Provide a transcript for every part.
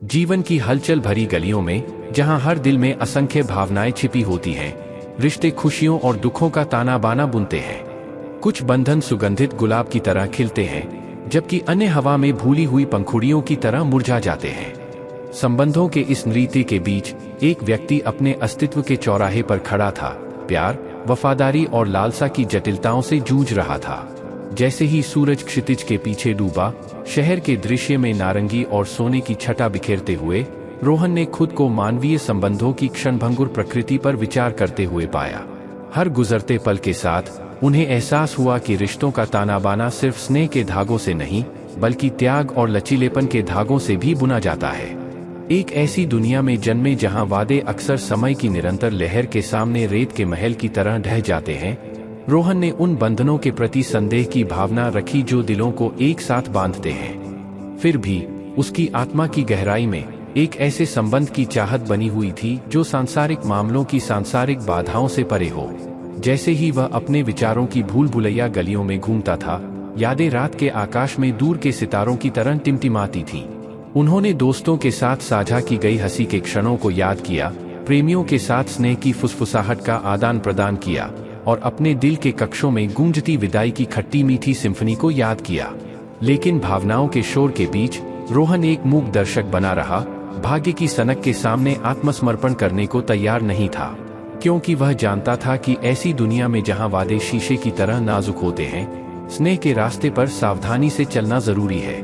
जीवन की हलचल भरी गलियों में, जहां हर दिल में असंख्य भावनाएं छिपी होती हैं, रिश्ते खुशियों और दुखों का ताना बाना बुनते हैं। कुछ बंधन सुगंधित गुलाब की तरह खिलते हैं, जबकि अन्य हवा में भूली हुई पंखुड़ियों की तरह मुरझा जाते हैं। संबंधों के इस नृत्य के बीच एक व्यक्ति अपने अस्तित्व के चौराहे पर खड़ा था, प्यार, वफादारी और लालसा की जटिलताओं से जूझ रहा था। जैसे ही सूरज क्षितिज के पीछे डूबा, शहर के दृश्य में नारंगी और सोने की छटा बिखेरते हुए, रोहन ने खुद को मानवीय संबंधों की क्षणभंगुर प्रकृति पर विचार करते हुए पाया। हर गुजरते पल के साथ उन्हें एहसास हुआ कि रिश्तों का ताना बाना सिर्फ स्नेह के धागों से नहीं, बल्कि त्याग और लचीलेपन के धागों से भी बुना जाता है। एक ऐसी दुनिया में जन्मे जहां वादे अक्सर समय की निरंतर लहर के सामने रेत के महल की तरह ढह जाते हैं, रोहन ने उन बंधनों के प्रति संदेह की भावना रखी जो दिलों को एक साथ बांधते हैं। फिर भी उसकी आत्मा की गहराई में एक ऐसे संबंध की चाहत बनी हुई थी जो सांसारिक मामलों की सांसारिक बाधाओं से परे हो। जैसे ही वह अपने विचारों की भूल भुलैया गलियों में घूमता था, यादें रात के आकाश में दूर के सितारों की तरह टिमटिमाती थीं। उन्होंने दोस्तों के साथ साझा की गई हंसी के क्षणों को याद किया, प्रेमियों के साथ स्नेह की फुसफुसाहट का आदान प्रदान किया और अपने दिल के कक्षों में गूंजती विदाई की खट्टी मीठी सिम्फनी को याद किया। लेकिन भावनाओं के शोर के बीच रोहन एक मूक दर्शक बना रहा, भाग्य की सनक के सामने आत्मसमर्पण करने को तैयार नहीं था, क्योंकि वह जानता था कि ऐसी दुनिया में जहां वादे शीशे की तरह नाजुक होते हैं, स्नेह के रास्ते पर सावधानी से चलना जरूरी है।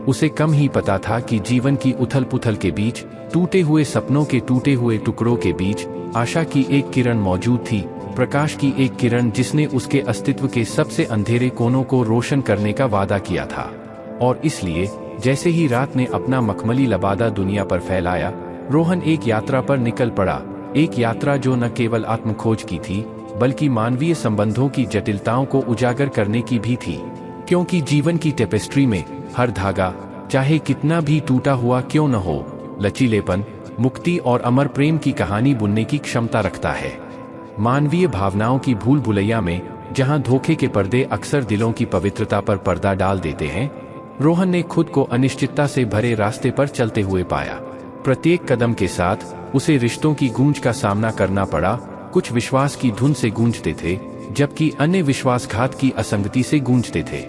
उसे कम ही पता था कि जीवन की उथल पुथल के बीच, टूटे हुए सपनों के टूटे हुए टुकड़ों के बीच आशा की एक किरण मौजूद थी, प्रकाश की एक किरण जिसने उसके अस्तित्व के सबसे अंधेरे कोनों को रोशन करने का वादा किया था। और इसलिए जैसे ही रात ने अपना मखमली लबादा दुनिया पर फैलाया, रोहन एक यात्रा पर निकल पड़ा, एक यात्रा जो न केवल आत्मखोज की थी, बल्कि मानवीय संबंधों की जटिलताओं को उजागर करने की भी थी। क्योंकि जीवन की टेपेस्ट्री में हर धागा, चाहे कितना भी टूटा हुआ क्यों न हो, लचीलेपन, मुक्ति और अमर प्रेम की कहानी बुनने की क्षमता रखता है। मानवीय भावनाओं की भूल भुलैया में, जहां धोखे के पर्दे अक्सर दिलों की पवित्रता पर पर्दा डाल देते हैं, रोहन ने खुद को अनिश्चितता से भरे रास्ते पर चलते हुए पाया। प्रत्येक कदम के साथ उसे रिश्तों की गूंज का सामना करना पड़ा। कुछ विश्वास की धुन से गूंजते थे, जबकि अन्य विश्वासघात की असंगति से गूंजते थे।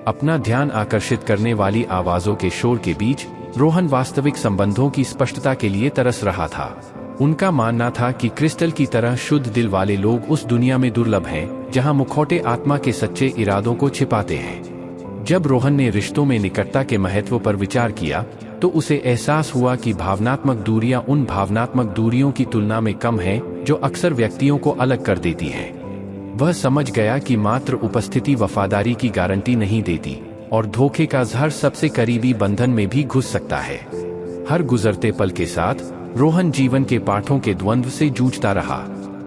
अपना ध्यान आकर्षित करने वाली आवाजों के शोर के बीच रोहन वास्तविक संबंधों की स्पष्टता के लिए तरस रहा था। उनका मानना था कि क्रिस्टल की तरह शुद्ध दिल वाले लोग उस दुनिया में दुर्लभ हैं, जहां मुखौटे आत्मा के सच्चे इरादों को छिपाते हैं। जब रोहन ने रिश्तों में निकटता के महत्व पर विचार किया, तो उसे एहसास हुआ कि भावनात्मक दूरियां उन भावनात्मक दूरियों की तुलना में कम हैं जो अक्सर व्यक्तियों को अलग कर देती हैं। वह समझ गया कि मात्र उपस्थिति वफादारी की गारंटी नहीं देती, और धोखे का जहर सबसे करीबी बंधन में भी घुस सकता है। हर गुजरते पल के साथ रोहन जीवन के पाठों के द्वंद्व से जूझता रहा।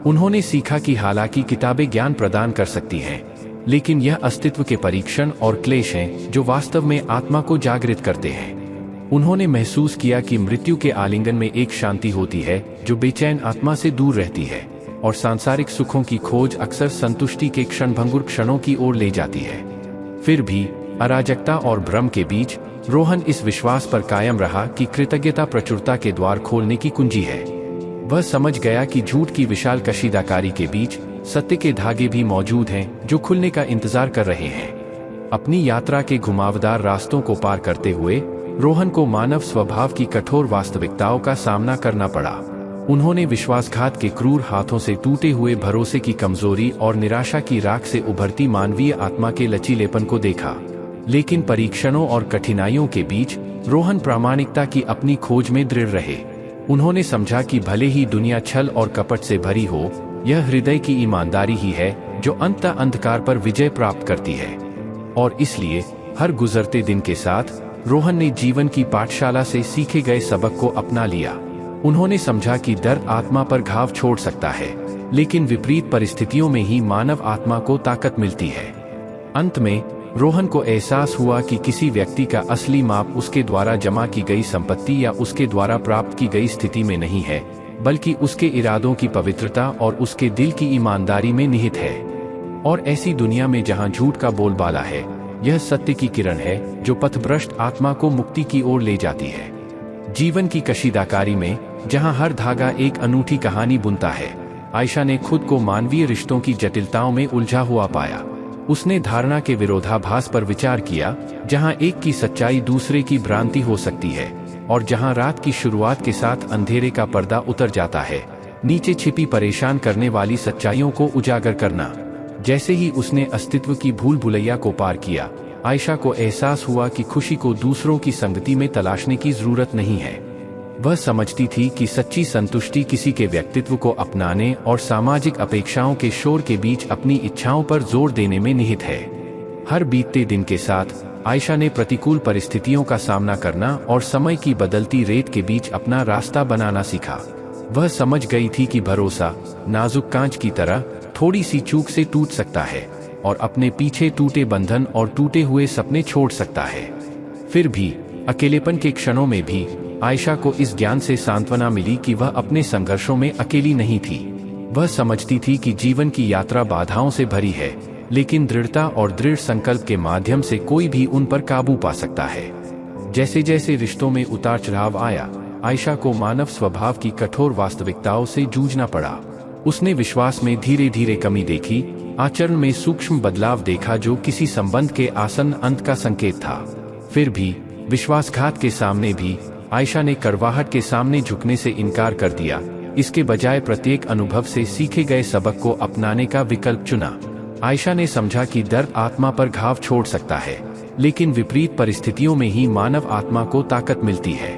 उन्होंने सीखा कि हालांकि किताबें ज्ञान प्रदान कर सकती हैं, लेकिन यह अस्तित्व के परीक्षण और क्लेश हैं जो वास्तव में आत्मा को जागृत करते हैं। उन्होंने महसूस किया कि मृत्यु के आलिंगन में एक शांति होती है जो बेचैन आत्मा से दूर रहती है, और सांसारिक सुखों की खोज अक्सर संतुष्टि के क्षणभंगुर क्षणों की ओर ले जाती है। फिर भी अराजकता और भ्रम के बीच रोहन इस विश्वास पर कायम रहा कि कृतज्ञता प्रचुरता के द्वार खोलने की कुंजी है। वह समझ गया कि झूठ की विशाल कशीदाकारी के बीच सत्य के धागे भी मौजूद हैं जो खुलने का इंतजार कर रहे हैं। अपनी यात्रा के घुमावदार रास्तों को पार करते हुए रोहन को मानव स्वभाव की कठोर वास्तविकताओं का सामना करना पड़ा। उन्होंने विश्वासघात के क्रूर हाथों से टूटे हुए भरोसे की कमजोरी और निराशा की राख से उभरती मानवीय आत्मा के लचीलेपन को देखा। लेकिन परीक्षणों और कठिनाइयों के बीच रोहन प्रामाणिकता की अपनी खोज में दृढ़ रहे। उन्होंने समझा कि भले ही दुनिया छल और कपट से भरी हो, यह हृदय की ईमानदारी ही है जो अंततः अंधकार पर विजय प्राप्त करती है। और इसलिए हर गुजरते दिन के साथ रोहन ने जीवन की पाठशाला से सीखे गए सबक को अपना लिया। उन्होंने समझा कि दर्द आत्मा पर घाव छोड़ सकता है, लेकिन विपरीत परिस्थितियों में ही मानव आत्मा को ताकत मिलती है। अंत में रोहन को एहसास हुआ कि किसी व्यक्ति का असली माप उसके द्वारा जमा की गई संपत्ति या उसके द्वारा प्राप्त की गई स्थिति में नहीं है, बल्कि उसके इरादों की पवित्रता और उसके दिल की ईमानदारी में निहित है। और ऐसी दुनिया में जहां झूठ का बोलबाला है, यह सत्य की किरण है जो पथभ्रष्ट आत्मा को मुक्ति की ओर ले जाती है। जीवन की कशीदाकारी में, जहां हर धागा एक अनूठी कहानी बुनता है, आयशा ने खुद को मानवीय रिश्तों की जटिलताओं में उलझा हुआ पाया। उसने धारणा के विरोधाभास पर विचार किया, जहां एक की सच्चाई दूसरे की भ्रांति हो सकती है, और जहां रात की शुरुआत के साथ अंधेरे का पर्दा उतर जाता है, नीचे छिपी परेशान करने वाली सच्चाइयों को उजागर करना। जैसे ही उसने अस्तित्व की भूल भुलैया को पार किया, आयशा को एहसास हुआ कि खुशी को दूसरों की संगति में तलाशने की जरूरत नहीं है। वह समझती थी कि सच्ची संतुष्टि किसी के व्यक्तित्व को अपनाने और सामाजिक अपेक्षाओं के शोर के बीच अपनी इच्छाओं पर जोर देने में निहित है। हर बीतते दिन के साथ आयशा ने प्रतिकूल परिस्थितियों का सामना करना और समय की बदलती रेत के बीच अपना रास्ता बनाना सीखा। वह समझ गई थी कि भरोसा नाजुक कांच की तरह थोड़ी सी चूक से टूट सकता है और अपने पीछे टूटे बंधन और टूटे हुए सपने छोड़ सकता है। फिर भी अकेलेपन के क्षणों में भी आयशा को इस ज्ञान से सांत्वना मिली कि वह अपने संघर्षों में अकेली नहीं थी। वह समझती थी कि जीवन की यात्रा बाधाओं से भरी है, लेकिन दृढ़ता और दृढ़ संकल्प के माध्यम से कोई भी उन पर काबू पा सकता है। जैसे जैसे रिश्तों में उतार चढ़ाव आया, आयशा को मानव स्वभाव की कठोर वास्तविकताओं से जूझना पड़ा। उसने विश्वास में धीरे धीरे कमी देखी, आचरण में सूक्ष्म बदलाव देखा जो किसी संबंध के आसन्न अंत का संकेत था। फिर भी विश्वासघात के सामने भी आयशा ने कड़वाहट के सामने झुकने से इनकार कर दिया। इसके बजाय प्रत्येक अनुभव से सीखे गए सबक को अपनाने का विकल्प चुना। आयशा ने समझा कि दर्द आत्मा पर घाव छोड़ सकता है, लेकिन विपरीत परिस्थितियों में ही मानव आत्मा को ताकत मिलती है।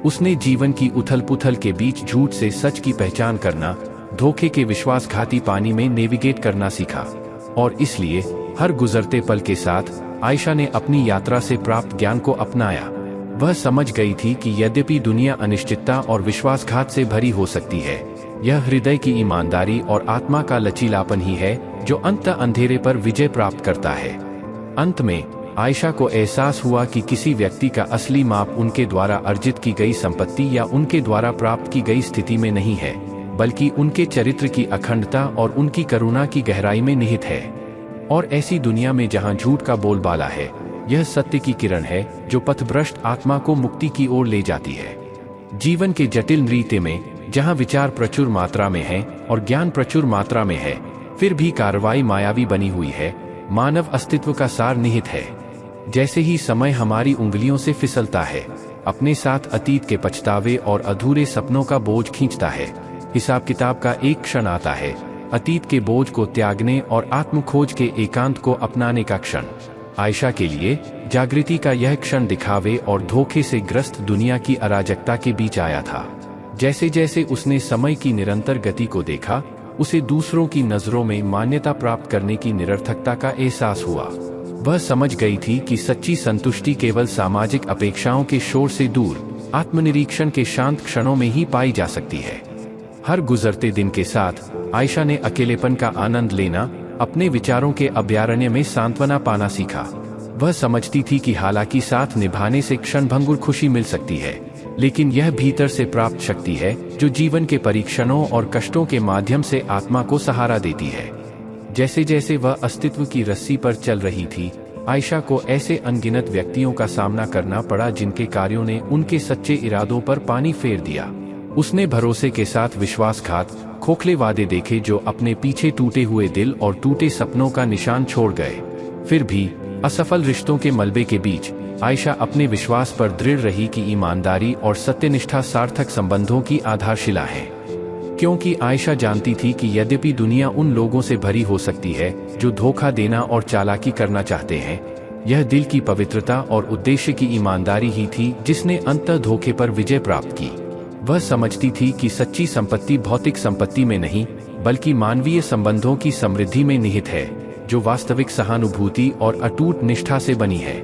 उसने जीवन की उथल पुथल के बीच झूठ से सच की पहचान करना, धोखे के विश्वासघाती पानी में नेविगेट करना सीखा। और इसलिए हर गुजरते पल के साथ आयशा ने अपनी यात्रा से प्राप्त ज्ञान को अपनाया। वह समझ गई थी कि यद्यपि दुनिया अनिश्चितता और विश्वासघात से भरी हो सकती है, यह हृदय की ईमानदारी और आत्मा का लचीलापन ही है जो अंततः अंधेरे पर विजय प्राप्त करता है। अंत में आयशा को एहसास हुआ कि किसी व्यक्ति का असली माप उनके द्वारा अर्जित की गई संपत्ति या उनके द्वारा प्राप्त की गई स्थिति में नहीं है, बल्कि उनके चरित्र की अखंडता और उनकी करुणा की गहराई में निहित है। और ऐसी दुनिया में जहां झूठ का बोलबाला है, यह सत्य की किरण है जो पथभ्रष्ट आत्मा को मुक्ति की ओर ले जाती है। जीवन के जटिल नृत्य में, जहां विचार प्रचुर मात्रा में है और ज्ञान प्रचुर मात्रा में है, फिर भी कार्रवाई मायावी बनी हुई है। मानव अस्तित्व का सार निहित है। जैसे ही समय हमारी उंगलियों से फिसलता है, अपने साथ अतीत के पछतावे और अधूरे सपनों का बोझ खींचता है, हिसाब किताब का एक क्षण आता है, अतीत के बोझ को त्यागने और आत्मखोज के एकांत को अपनाने का क्षण। आयशा के लिए जागृति का यह क्षण दिखावे और धोखे से ग्रस्त दुनिया की अराजकता के बीच आया था। जैसे जैसे उसने समय की निरंतर गति को देखा, उसे दूसरों की नजरों में मान्यता प्राप्त करने की निरर्थकता का एहसास हुआ। वह समझ गई थी कि सच्ची संतुष्टि केवल सामाजिक अपेक्षाओं के शोर से दूर आत्मनिरीक्षण के शांत क्षणों में ही पाई जा सकती है। हर गुजरते दिन के साथ आयशा ने अकेलेपन का आनंद लेना, अपने विचारों के अभयारण्य में सांत्वना पाना सीखा। वह समझती थी कि हालांकि साथ निभाने से क्षणभंगुर खुशी मिल सकती है, लेकिन यह भीतर से प्राप्त शक्ति है जो जीवन के परीक्षणों और कष्टों के माध्यम से आत्मा को सहारा देती है। जैसे जैसे वह अस्तित्व की रस्सी पर चल रही थी, आयशा को ऐसे अनगिनत व्यक्तियों का सामना करना पड़ा जिनके कार्यों ने उनके सच्चे इरादों पर पानी फेर दिया। उसने भरोसे के साथ विश्वासघात, खोखले वादे देखे जो अपने पीछे टूटे हुए दिल और टूटे सपनों का निशान छोड़ गए। फिर भी असफल रिश्तों के मलबे के बीच आयशा अपने विश्वास पर दृढ़ रही कि ईमानदारी और सत्यनिष्ठा सार्थक संबंधों की आधारशिला है। क्योंकि आयशा जानती थी कि यद्यपि दुनिया उन लोगों से भरी हो सकती है जो धोखा देना और चालाकी करना चाहते हैं, यह दिल की पवित्रता और उद्देश्य की ईमानदारी ही थी जिसने अंततः धोखे पर विजय प्राप्त की। वह समझती थी कि सच्ची संपत्ति भौतिक संपत्ति में नहीं, बल्कि मानवीय संबंधों की समृद्धि में निहित है, जो वास्तविक सहानुभूति और अटूट निष्ठा से बनी है।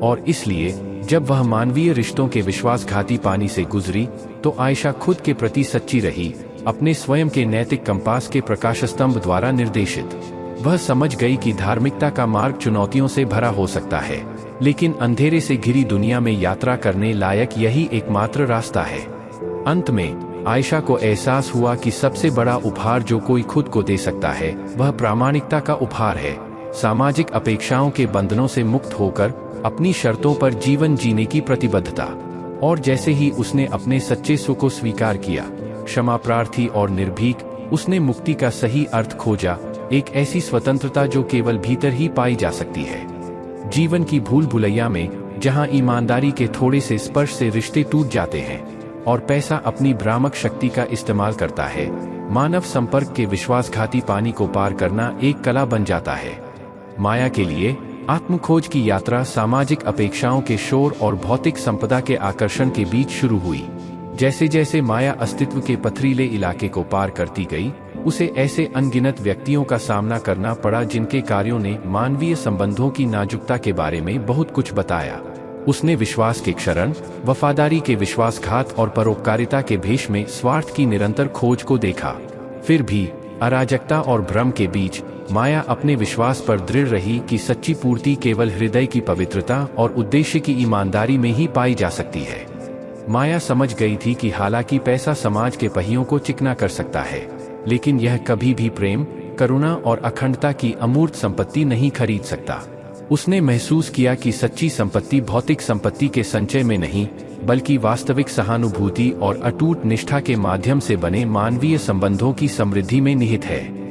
और इसलिए जब वह मानवीय रिश्तों के विश्वासघाती पानी से गुजरी, तो आयशा खुद के प्रति सच्ची रही, अपने स्वयं के नैतिक कंपास के प्रकाशस्तंभ द्वारा निर्देशित। वह समझ गई कि धार्मिकता का मार्ग चुनौतियों से भरा हो सकता है, लेकिन अंधेरे से घिरी दुनिया में यात्रा करने लायक यही एकमात्र रास्ता है। अंत में आयशा को एहसास हुआ कि सबसे बड़ा उपहार जो कोई खुद को दे सकता है, वह प्रामाणिकता का उपहार है। सामाजिक अपेक्षाओं के बंधनों से मुक्त होकर अपनी शर्तों पर जीवन जीने की प्रतिबद्धता। और जैसे ही उसने अपने सच्चे सुख को स्वीकार किया, क्षमा प्रार्थी और निर्भीक, उसने मुक्ति का सही अर्थ खोजा, एक ऐसी स्वतंत्रता जो केवल भीतर ही पाई जा सकती है। जीवन की भूल भुलैया में, जहां ईमानदारी के थोड़े से स्पर्श से रिश्ते टूट जाते हैं और पैसा अपनी भ्रामक शक्ति का इस्तेमाल करता है, मानव संपर्क के विश्वासघाती पानी को पार करना एक कला बन जाता है। माया के लिए आत्मखोज की यात्रा सामाजिक अपेक्षाओं के शोर और भौतिक संपदा के आकर्षण के बीच शुरू हुई। जैसे जैसे माया अस्तित्व के पथरीले इलाके को पार करती गई, उसे ऐसे अनगिनत व्यक्तियों का सामना करना पड़ा जिनके कार्यों ने मानवीय संबंधों की नाजुकता के बारे में बहुत कुछ बताया। उसने विश्वास के क्षरण, वफादारी के विश्वासघात और परोपकारिता के भेष में स्वार्थ की निरंतर खोज को देखा। फिर भी अराजकता और भ्रम के बीच माया अपने विश्वास पर दृढ़ रही कि सच्ची पूर्ति केवल हृदय की पवित्रता और उद्देश्य की ईमानदारी में ही पाई जा सकती है। माया समझ गई थी कि हालांकि पैसा समाज के पहियों को चिकना कर सकता है, लेकिन यह कभी भी प्रेम, करुणा और अखंडता की अमूर्त संपत्ति नहीं खरीद सकता। उसने महसूस किया कि सच्ची संपत्ति भौतिक संपत्ति के संचय में नहीं, बल्कि वास्तविक सहानुभूति और अटूट निष्ठा के माध्यम से बने मानवीय संबंधों की समृद्धि में निहित है।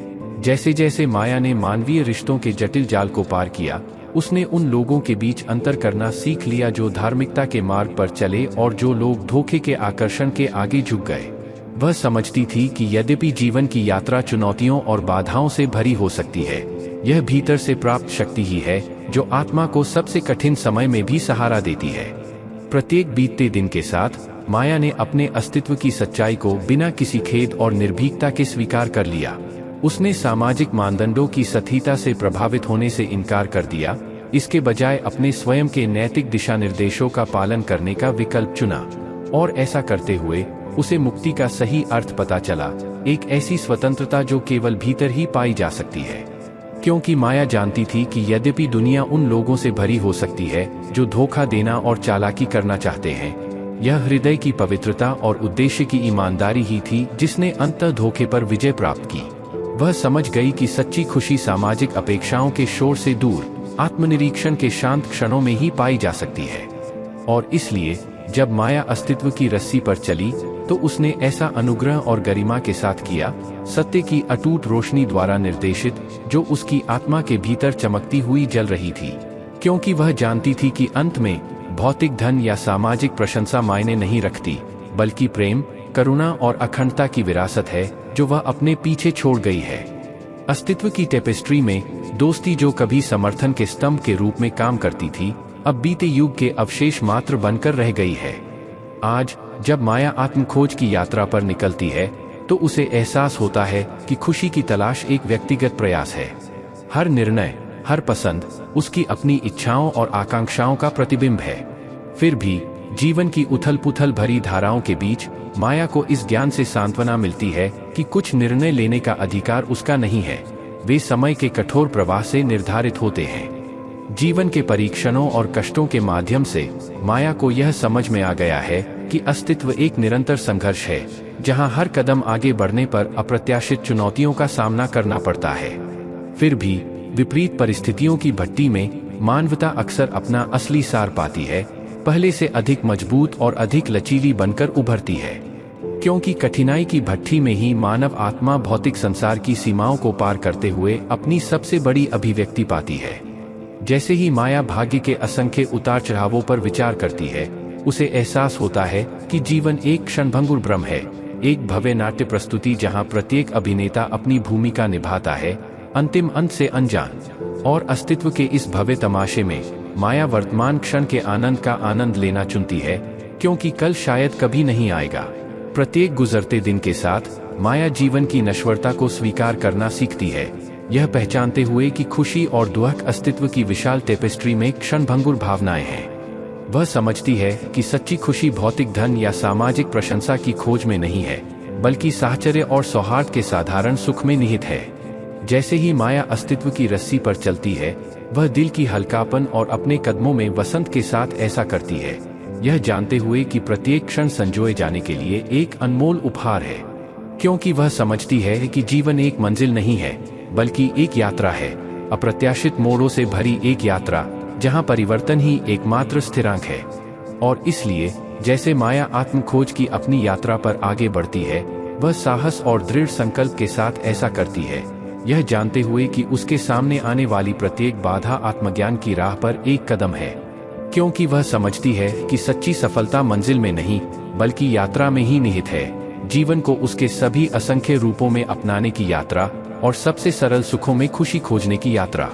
जैसे जैसे माया ने मानवीय रिश्तों के जटिल जाल को पार किया, उसने उन लोगों के बीच अंतर करना सीख लिया जो धार्मिकता के मार्ग पर चले और जो लोग धोखे के आकर्षण के आगे झुक गए। वह समझती थी कि यद्यपि जीवन की यात्रा चुनौतियों और बाधाओं से भरी हो सकती है, यह भीतर से प्राप्त शक्ति ही है जो आत्मा को सबसे कठिन समय में भी सहारा देती है। प्रत्येक बीतते दिन के साथ माया ने अपने अस्तित्व की सच्चाई को बिना किसी खेद और निर्भीकता के स्वीकार कर लिया। उसने सामाजिक मानदंडों की सटीकता से प्रभावित होने से इनकार कर दिया, इसके बजाय अपने स्वयं के नैतिक दिशा निर्देशों का पालन करने का विकल्प चुना। और ऐसा करते हुए उसे मुक्ति का सही अर्थ पता चला, एक ऐसी स्वतंत्रता जो केवल भीतर ही पाई जा सकती है। क्योंकि माया जानती थी कि यद्यपि दुनिया उन लोगों से भरी हो सकती है जो धोखा देना और चालाकी करना चाहते हैं, यह हृदय की पवित्रता और उद्देश्य की ईमानदारी ही थी जिसने अंततः धोखे पर विजय प्राप्त की। वह समझ गई कि सच्ची खुशी सामाजिक अपेक्षाओं के शोर से दूर, आत्मनिरीक्षण के शांत क्षणों में ही पाई जा सकती है। और इसलिए जब माया अस्तित्व की रस्सी पर चली, तो उसने ऐसा अनुग्रह और गरिमा के साथ किया, सत्य की अटूट रोशनी द्वारा निर्देशित, जो उसकी आत्मा के भीतर चमकती हुई जल रही थी। क्योंकि वह जानती थी कि अंत में भौतिक धन या सामाजिक प्रशंसा मायने नहीं रखती, बल्कि प्रेम, करुणा और अखंडता की विरासत है जो वह अपने पीछे छोड़ गई है। अस्तित्व की टेपेस्ट्री में दोस्ती जो कभी समर्थन के स्तंभ के रूप में काम करती थी, अब बीते युग के अवशेष मात्र बनकर रह गई है। आज जब माया आत्मखोज की यात्रा पर निकलती है, तो उसे एहसास होता है कि खुशी की तलाश एक व्यक्तिगत प्रयास है। हर निर्णय, हर पसंद उसकी अपनी इच्छाओं और आकांक्षाओं का प्रतिबिंब है। फिर भी जीवन की उथल-पुथल भरी धाराओं के बीच माया को इस ज्ञान से सांत्वना मिलती है कि कुछ निर्णय लेने का अधिकार उसका नहीं है, वे समय के कठोर प्रवाह से निर्धारित होते हैं। जीवन के परीक्षणों और कष्टों के माध्यम से माया को यह समझ में आ गया है कि अस्तित्व एक निरंतर संघर्ष है, जहां हर कदम आगे बढ़ने पर अप्रत्याशित चुनौतियों का सामना करना पड़ता है। फिर भी विपरीत परिस्थितियों की भट्टी में मानवता अक्सर अपना असली सार पाती है, पहले से अधिक मजबूत और अधिक लचीली बनकर उभरती है। क्योंकि कठिनाई की भट्टी में ही मानव आत्मा भौतिक संसार की सीमाओं को पार करते हुए अपनी सबसे बड़ी अभिव्यक्ति पाती है। जैसे ही माया भाग्य के असंख्य उतार चढ़ावों पर विचार करती है, उसे एहसास होता है कि जीवन एक क्षणभंगुर भ्रम है, एक भव्य नाट्य प्रस्तुति जहां प्रत्येक अभिनेता अपनी भूमिका निभाता है, अंतिम अंत से अनजान। और अस्तित्व के इस भव्य तमाशे में माया वर्तमान क्षण के आनंद का आनंद लेना चुनती है, क्योंकि कल शायद कभी नहीं आएगा। प्रत्येक गुजरते दिन के साथ माया जीवन की नश्वरता को स्वीकार करना सीखती है, यह पहचानते हुए कि खुशी और दुख अस्तित्व की विशाल टेपेस्ट्री में क्षणभंगुर भावनाएं हैं। वह समझती है कि सच्ची खुशी भौतिक धन या सामाजिक प्रशंसा की खोज में नहीं है, बल्कि साहचर्य और सौहार्द के साधारण सुख में निहित है। जैसे ही माया अस्तित्व की रस्सी पर चलती है, वह दिल की हल्कापन और अपने कदमों में वसंत के साथ ऐसा करती है, यह जानते हुए कि प्रत्येक क्षण संजोए जाने के लिए एक अनमोल उपहार है। क्योंकि वह समझती है कि जीवन एक मंजिल नहीं है, बल्कि एक यात्रा है, अप्रत्याशित मोड़ों से भरी एक यात्रा, जहां परिवर्तन ही एकमात्र स्थिरांक है। और इसलिए जैसे माया आत्म खोज की अपनी यात्रा पर आगे बढ़ती है, वह साहस और दृढ़ संकल्प के साथ ऐसा करती है, यह जानते हुए कि उसके सामने आने वाली प्रत्येक बाधा आत्मज्ञान की राह पर एक कदम है, क्योंकि वह समझती है कि सच्ची सफलता मंजिल में नहीं बल्कि यात्रा में ही निहित है, जीवन को उसके सभी असंख्य रूपों में अपनाने की यात्रा और सबसे सरल सुखों में खुशी खोजने की यात्रा।